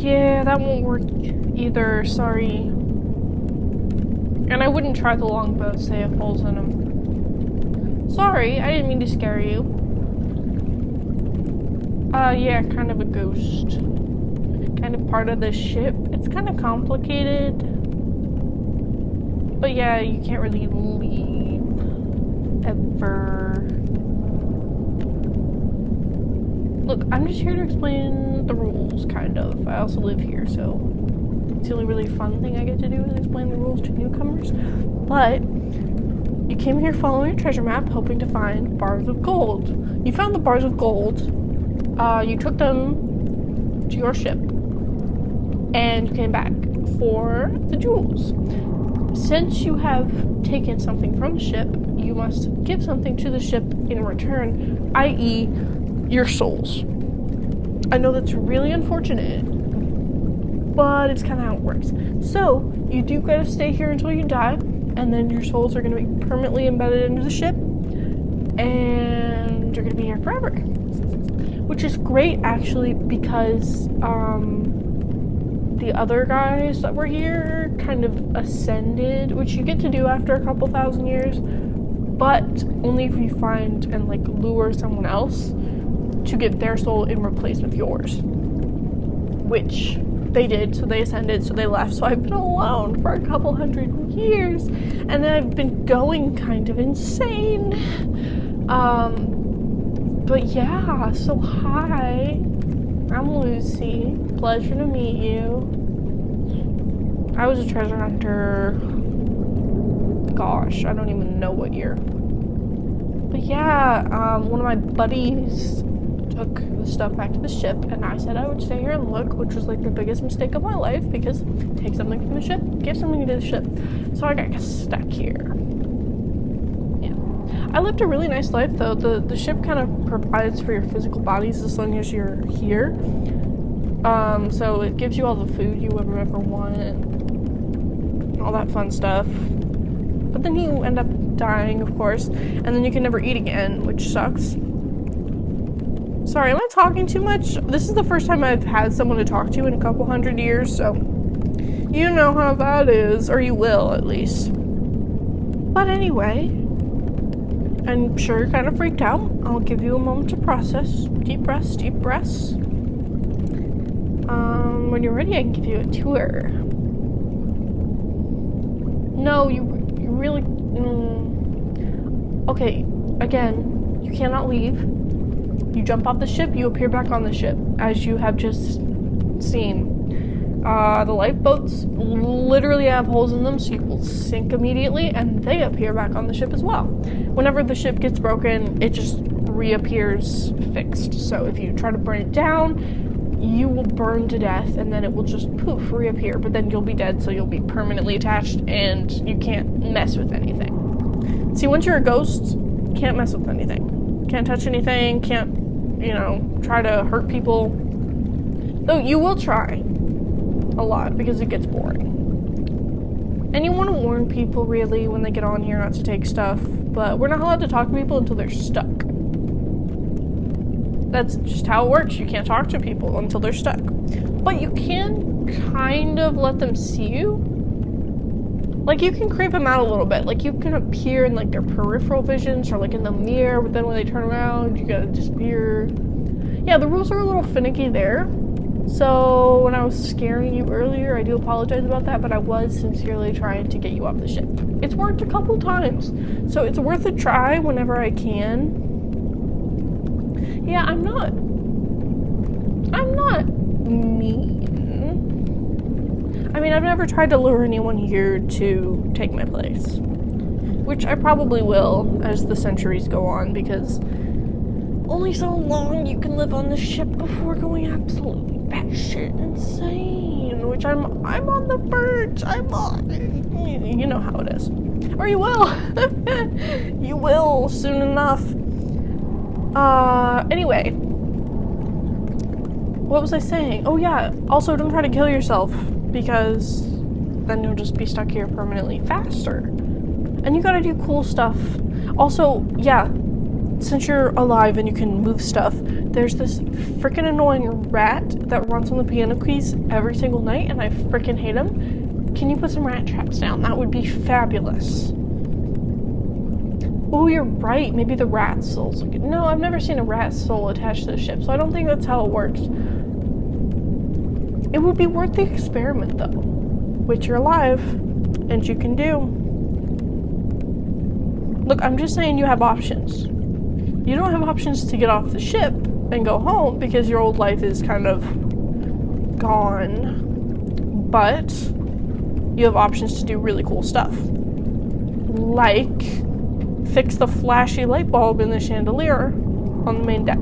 Yeah, that won't work either, sorry. And I wouldn't try the longboats, they have holes in them. Sorry, I didn't mean to scare you. Yeah, kind of a ghost. Kind of part of the ship. It's kind of complicated. But yeah, you can't really leave. Ever. Look, I'm just here to explain the rules, kind of. I also live here, so it's the only really fun thing I get to do is explain the rules to newcomers. But you came here following a treasure map, hoping to find bars of gold. You found the bars of gold. You took them to your ship, and you came back for the jewels. Since you have taken something from the ship, you must give something to the ship in return, i.e., your souls. I know that's really unfortunate, but it's kind of how it works. So, you do gotta stay here until you die, and then your souls are gonna be permanently embedded into the ship, and you're gonna be here forever. Which is great, actually, because, the other guys that were here kind of ascended, which you get to do after a couple thousand years, but only if you find and, like, lure someone else to get their soul in replacement of yours. Which they did, so they ascended, so they left, so I've been alone for a couple hundred years, and then I've been going kind of insane. But yeah, so hi, I'm Lucy, pleasure to meet you. I was a treasure hunter, gosh, I don't even know what year. But yeah, one of my buddies took the stuff back to the ship, and I said I would stay here and look, which was like the biggest mistake of my life, because take something from the ship, give something to the ship. So I got stuck here. Yeah. I lived a really nice life though. The ship kind of provides for your physical bodies as long as you're here. So it gives you all the food you would ever want and all that fun stuff. But then you end up dying, of course, and then you can never eat again, which sucks. Sorry, am I talking too much? This is the first time I've had someone to talk to in a couple hundred years, so you know how that is, or you will at least. But anyway, I'm sure you're kind of freaked out. I'll give you a moment to process. Deep breaths, deep breaths. When you're ready, I can give you a tour. No, you really... Okay, again, you cannot leave. You jump off the ship, you appear back on the ship, as you have just seen. The lifeboats literally have holes in them, so you will sink immediately, and they appear back on the ship as well. Whenever the ship gets broken, it just reappears fixed. So if you try to burn it down, you will burn to death, and then it will just poof, reappear, but then you'll be dead, so you'll be permanently attached, and you can't mess with anything. See, once you're a ghost, you can't mess with anything. Can't touch anything, can't, try to hurt people. Though you will try a lot, because it gets boring. And you want to warn people, really, when they get on here not to take stuff, but we're not allowed to talk to people until they're stuck. That's just how it works. You can't talk to people until they're stuck. But you can kind of let them see you. Like, you can creep them out a little bit. Like, you can appear in, like, their peripheral visions or, like, in the mirror, but then when they turn around, you gotta disappear. Yeah, the rules are a little finicky there. So, when I was scaring you earlier, I do apologize about that, but I was sincerely trying to get you off the ship. It's worked a couple times, so it's worth a try whenever I can. Yeah, I'm not mean. I mean, I've never tried to lure anyone here to take my place, which I probably will as the centuries go on, because only so long you can live on the ship before going absolutely batshit insane, which I'm on the verge. You know how it is. Or you will. You will soon enough. Anyway. What was I saying? Oh yeah, also don't try to kill yourself, because then you'll just be stuck here permanently faster. And you gotta do cool stuff. Also, yeah, since you're alive and you can move stuff, there's this freaking annoying rat that runs on the piano keys every single night, and I freaking hate him. Can you put some rat traps down? That would be fabulous. Oh, you're right. Maybe the rat soul's good. No, I've never seen a rat soul attached to the ship, so I don't think that's how it works. It would be worth the experiment, though, which you're alive, and you can do. Look, I'm just saying you have options. You don't have options to get off the ship and go home because your old life is kind of gone, but you have options to do really cool stuff. Like fix the flashy light bulb in the chandelier on the main deck.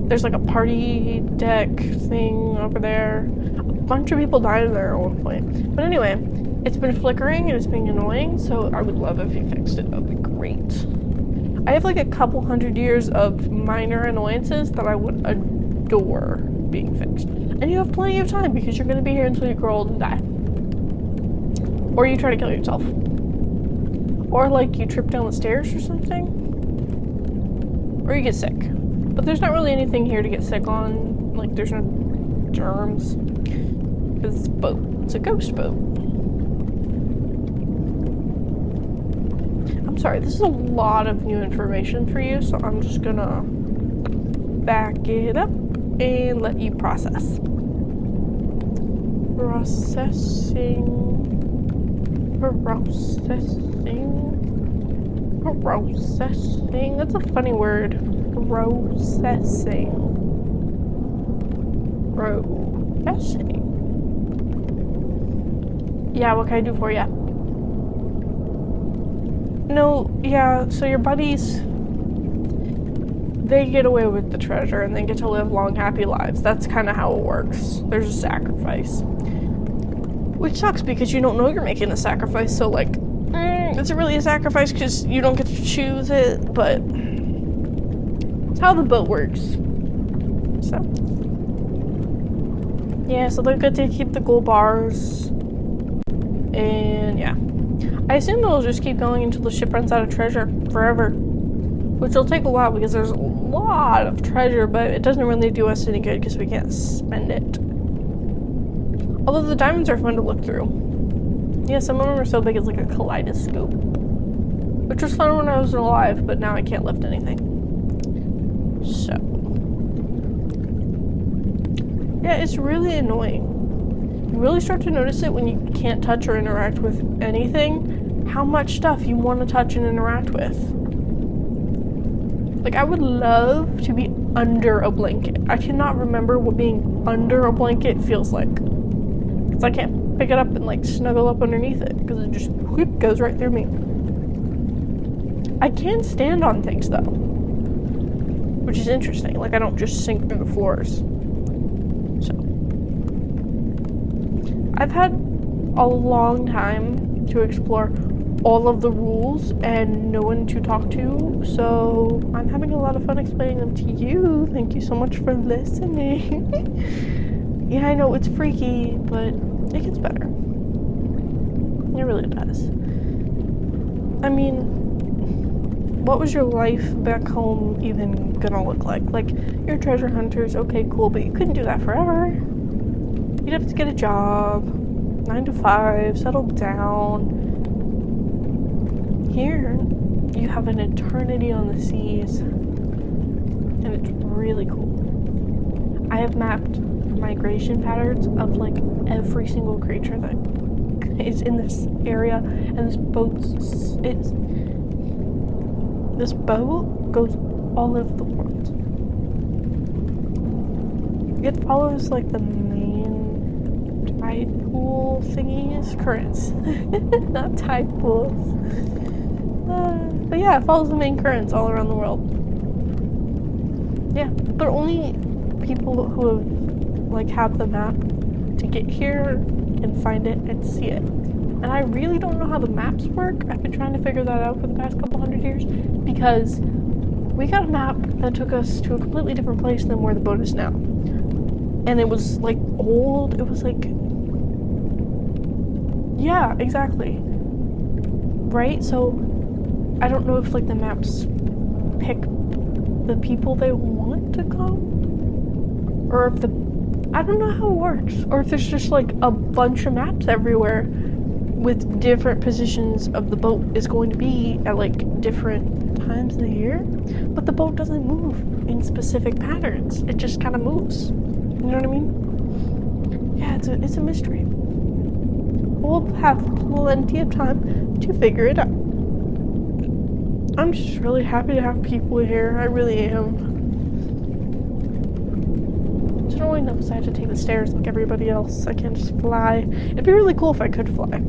There's like a party deck thing over there. A bunch of people died in there at one point. But anyway, it's been flickering and it's being annoying, so I would love if you fixed it. That would be great. I have like a couple hundred years of minor annoyances that I would adore being fixed. And you have plenty of time because you're going to be here until you grow old and die. Or you try to kill yourself. Or like you trip down the stairs or something. Or you get sick. But there's not really anything here to get sick on. Like there's no germs. Because it's a boat. It's a ghost boat. I'm sorry, this is a lot of new information for you, so I'm just gonna back it up and let you process. Processing. Processing. That's a funny word. Processing. Yeah, what can I do for you? No, yeah, so your buddies, they get away with the treasure and they get to live long, happy lives. That's kind of how it works. There's a sacrifice. Which sucks because you don't know you're making a sacrifice, so like, is it really a sacrifice because you don't get to choose it? But it's how the boat works. So, yeah, so they're good to keep the gold bars. And yeah. I assume it'll just keep going until the ship runs out of treasure forever. Which will take a while because there's a lot of treasure, but it doesn't really do us any good because we can't spend it. Although the diamonds are fun to look through. Yeah, some of them are so big it's like a kaleidoscope. Which was fun when I was alive, but now I can't lift anything. So. Yeah, it's really annoying. You really start to notice it when you can't touch or interact with anything, how much stuff you want to touch and interact with. Like, I would love to be under a blanket. I cannot remember what being under a blanket feels like. Because I can't pick it up and, like, snuggle up underneath it, because it just whoop, goes right through me. I can stand on things, though. Which is interesting. Like, I don't just sink through the floors. So. I've had a long time to explore all of the rules and no one to talk to, so I'm having a lot of fun explaining them to you. Thank you so much for listening. Yeah, I know it's freaky, but it gets better. It really does. I mean, what was your life back home even gonna look like? Like, you're treasure hunters, okay, cool, but you couldn't do that forever. You'd have to get a job, 9 to 5, settle down. Here, you have an eternity on the seas, and it's really cool. I have mapped migration patterns of like every single creature that is in this area, and this boat goes all over the world. It follows like the main tide pool thingies, currents, not tide pools. But yeah, it follows the main currents all around the world. Yeah, but only people who have the map to get here can find it and see it. And I really don't know how the maps work. I've been trying to figure that out for the past couple hundred years, because we got a map that took us to a completely different place than where the boat is now. And it was like old, it was like, yeah, exactly. Right? So I don't know if like the maps pick the people they want to come, or if I don't know how it works, or if there's just like a bunch of maps everywhere with different positions of the boat is going to be at like different times of the year, but the boat doesn't move in specific patterns. It just kind of moves. You know what I mean? Yeah, it's a mystery. We'll have plenty of time to figure it out. I'm just really happy to have people here. I really am. It's annoying enough I have to take the stairs like everybody else. I can't just fly. It'd be really cool if I could fly.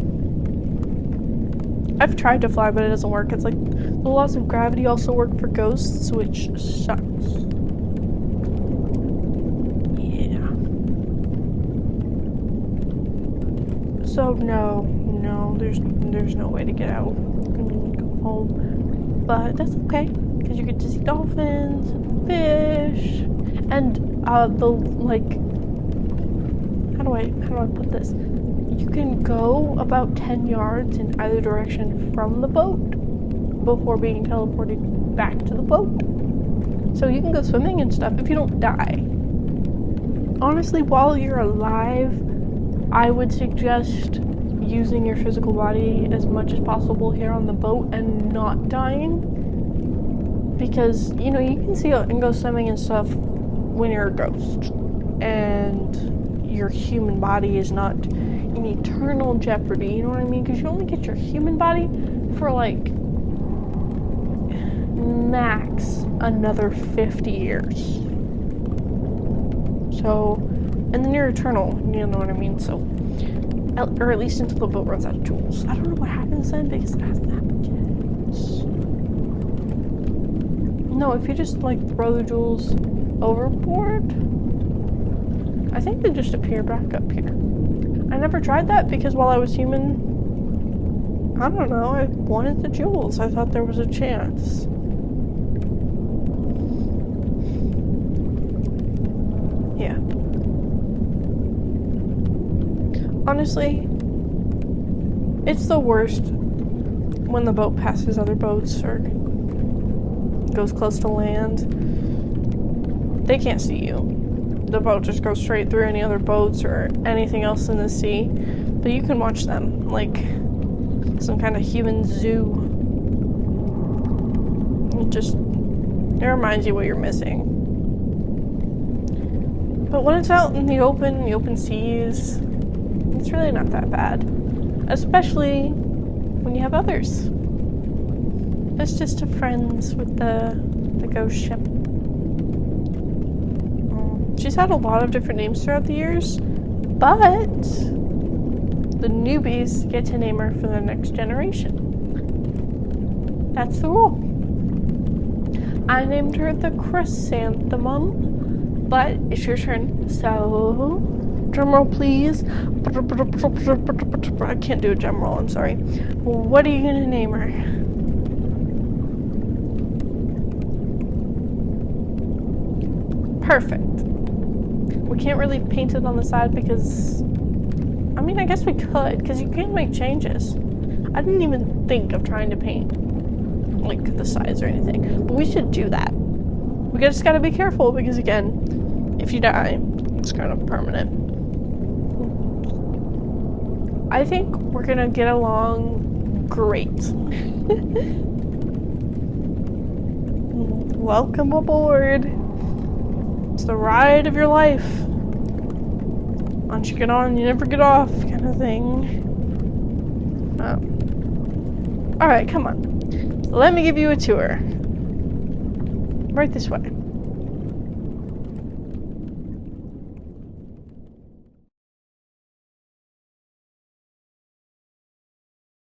I've tried to fly, but it doesn't work. It's like the laws of gravity also work for ghosts, which sucks. Yeah. So no, there's no way to get out and go home. But that's okay, because you get to see dolphins and fish, and the like. How do I put this? You can go about 10 yards in either direction from the boat before being teleported back to the boat. So you can go swimming and stuff if you don't die. Honestly, while you're alive, I would suggest using your physical body as much as possible here on the boat and not dying. Because, you know, you can see and go swimming and stuff when you're a ghost. And your human body is not in eternal jeopardy, you know what I mean? Because you only get your human body for like max another 50 years. So, and then you're eternal, you know what I mean? So, or at least until the boat runs out of jewels. I don't know what happens then because it hasn't happened yet. No, if you just like throw the jewels overboard, I think they just appear back up here. I never tried that because while I was human, I don't know, I wanted the jewels. I thought there was a chance. Yeah. Honestly, it's the worst when the boat passes other boats or goes close to land. They can't see you. The boat just goes straight through any other boats or anything else in the sea, but you can watch them like some kind of human zoo. It reminds you what you're missing. But when it's out in the open seas, it's really not that bad, especially when you have others. It's just a friends with the ghost ship. She's had a lot of different names throughout the years, but the newbies get to name her for the next generation. That's the rule. I named her the Chrysanthemum, but it's your turn. So, drumroll please. I can't do a drumroll, I'm sorry. What are you gonna name her? Perfect. We can't really paint it on the side because, I mean, I guess we could, because you can make changes. I didn't even think of trying to paint, like, the sides or anything, but we should do that. We just gotta be careful, because again, if you die, it's kind of permanent. I think we're gonna get along great. Welcome aboard. It's the ride of your life. Once you get on, you never get off, kind of thing. Alright, come on. Let me give you a tour. Right this way.